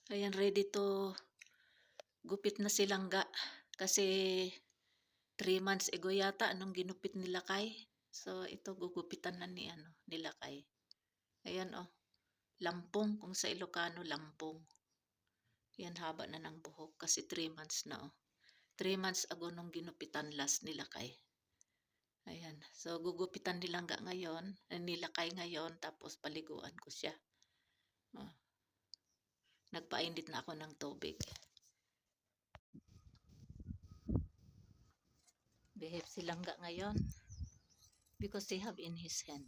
Ayan, ready to gupit na si Langga. Kasi 3 months ago yata nung ginupit nila Kay. So, ito gugupitan na nila Kay. Ayan oh, lampong. Kung sa Ilocano, lampong. Yan, haba na ng buhok kasi 3 months na oh. 3 months ago nung ginupitan last nila Kay. Ayan. So, gugupitan ni Langga ngayon, nila Kay ngayon, tapos paliguan ko siya. Oh. Nagpainit na ako ng tubig. Behave si Langga ngayon because they have in his hand.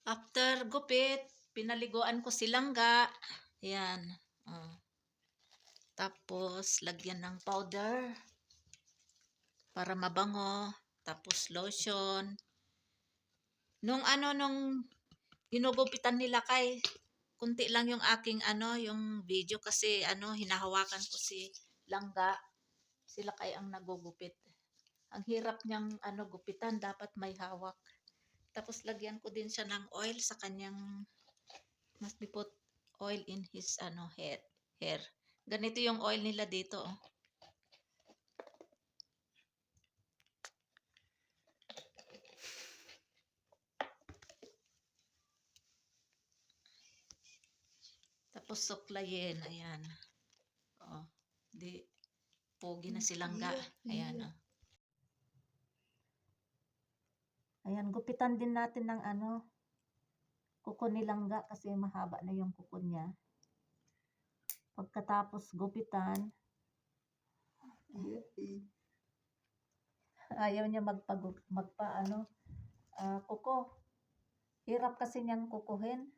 After gupit, pinaliguan ko si Langga. Ayan. Oh. Tapos, lagyan ng powder para mabango. Tapos, lotion. Nung ginugupitan nila Kay, kunti lang yung aking yung video kasi hinahawakan ko si Langga. Sila Kay ang nagugupit. Ang hirap niyang gupitan, dapat may hawak. Tapos lagyan ko din siya ng oil sa kanyang, must be put oil in his hair. Ganito yung oil nila dito oh. Tapos suklayin, ayan. Oh, di pogi na si Langga. Ayan oh. Ayan, gupitan din natin ng kuko ni Langga kasi mahaba na yung kuko niya. Pagkatapos gupitan, ayaw niya kuko. Hirap kasi niyang kukuhin.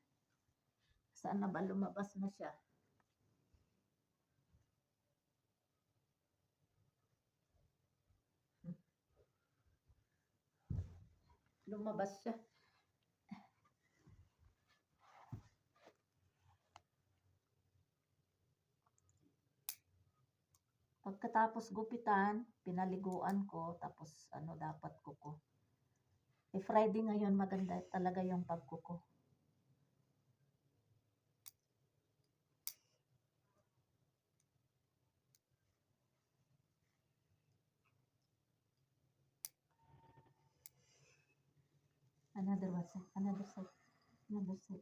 Saan na ba lumabas na siya? Lumabas siya. Pagkatapos gupitan, pinaliguan ko, tapos dapat kuko. Friday ngayon, maganda talaga yung pagkuko. Another side.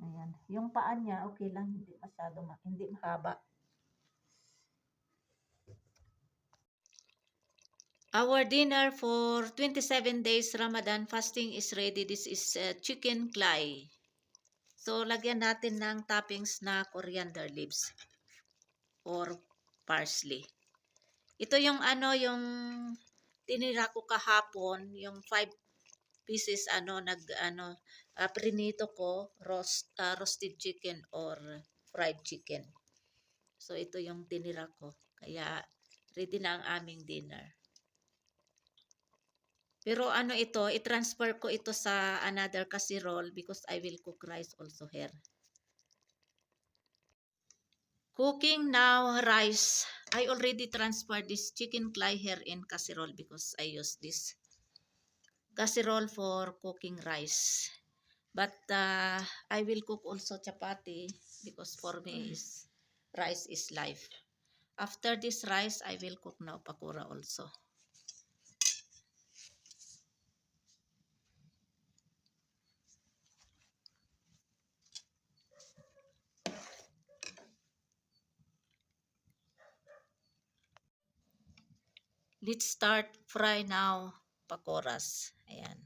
Ayan. Yung paa niya, okay lang. Hindi mahaba. Our dinner for 27 days Ramadan fasting is ready. This is chicken clay. So, lagyan natin ng toppings na coriander leaves or parsley. Ito yung yung tinira ko kahapon, yung 5 pieces prinito ko roasted chicken or fried chicken. So ito yung tinira ko. Kaya ready na ang aming dinner. Pero ito, i-transfer ko ito sa another casserole because I will cook rice also here. Cooking now rice. I already transferred this chicken clay here in casserole because I use this casserole for cooking rice. But I will cook also chapati because for me rice is life. After this rice, I will cook now pakora also. Let's start fry now pakoras. Ayan.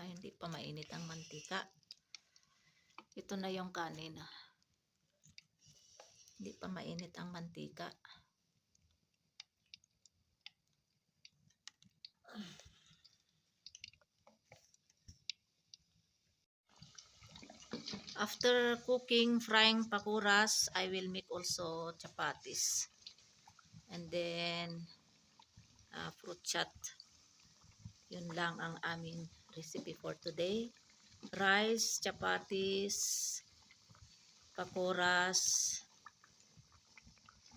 Ay, hindi pa mainit ang mantika. Ito na yung kanin. Hindi pa mainit ang mantika. After cooking, frying pakuras, I will make also chapatis. And then, fruit chat. Yun lang ang aming recipe for today. Rice, chapatis, pakuras,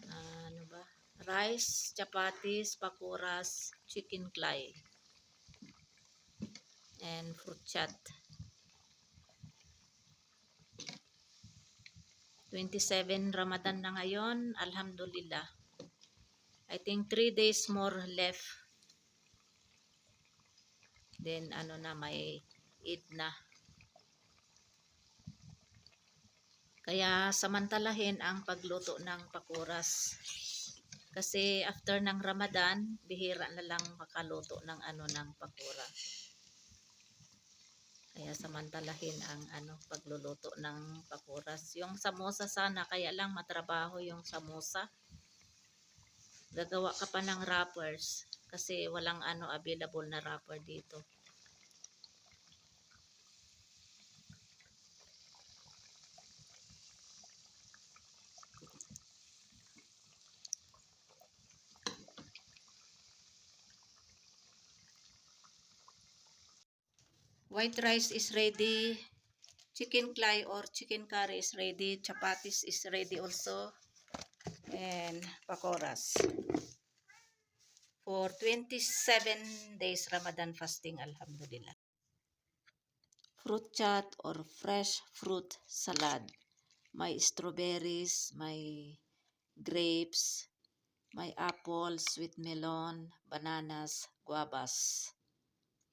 ano ba? Rice, chapatis, pakuras, chicken clay, and fruit chat. 27 Ramadan na ngayon, alhamdulillah. I think 3 days more left. Then ano na, may Eid na. Kaya samantalahin ang pagluto ng pakuras. Kasi after ng Ramadan, bihira na lang makaluto ng ng pakura. Kaya samantalahin ang pagluluto ng pakuras. Yung samosa sana, kaya lang matrabaho yung samosa. Gagawa ka pa ng wrappers kasi walang available na wrapper dito. White rice is ready. Chicken clay or chicken curry is ready. Chapatis is ready also. And pakoras. For 27 days Ramadan fasting, alhamdulillah. Fruit chat or fresh fruit salad. May strawberries, may grapes, may apple, sweet melon, bananas, guavas.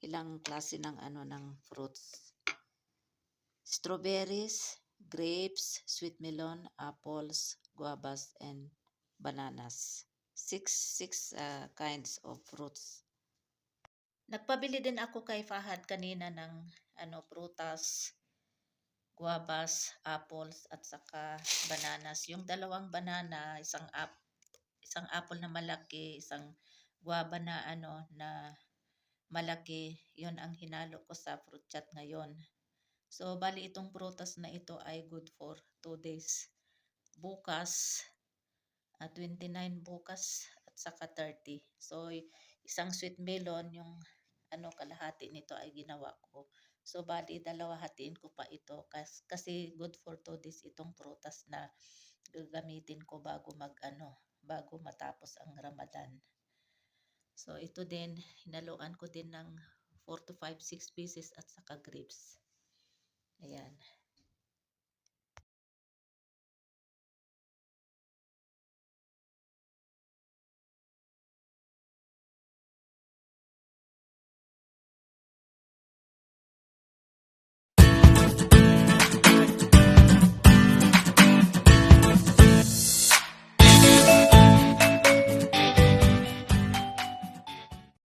Ilang klase ng ng fruits. Strawberries, grapes, sweet melon, apples, guavas, and bananas. Six kinds of fruits. Nagpabili din ako kay Fahad kanina ng prutas, guavas, apples, at saka bananas. Yung dalawang banana, isang apple na malaki, isang guava na na malaki, yun ang hinalo ko sa fruit chat ngayon. So, bali itong prutas na ito ay good for 2 days. Bukas, 29 bukas, at saka 30. So, isang sweet melon, yung kalahati nito ay ginawa ko. So, bali dalawa hatiin ko pa ito kasi good for 2 days itong prutas na gagamitin ko bago bago matapos ang Ramadan. So, ito din, hinaluan ko din ng 4 to 5, 6 pieces at saka grapes. Ayan.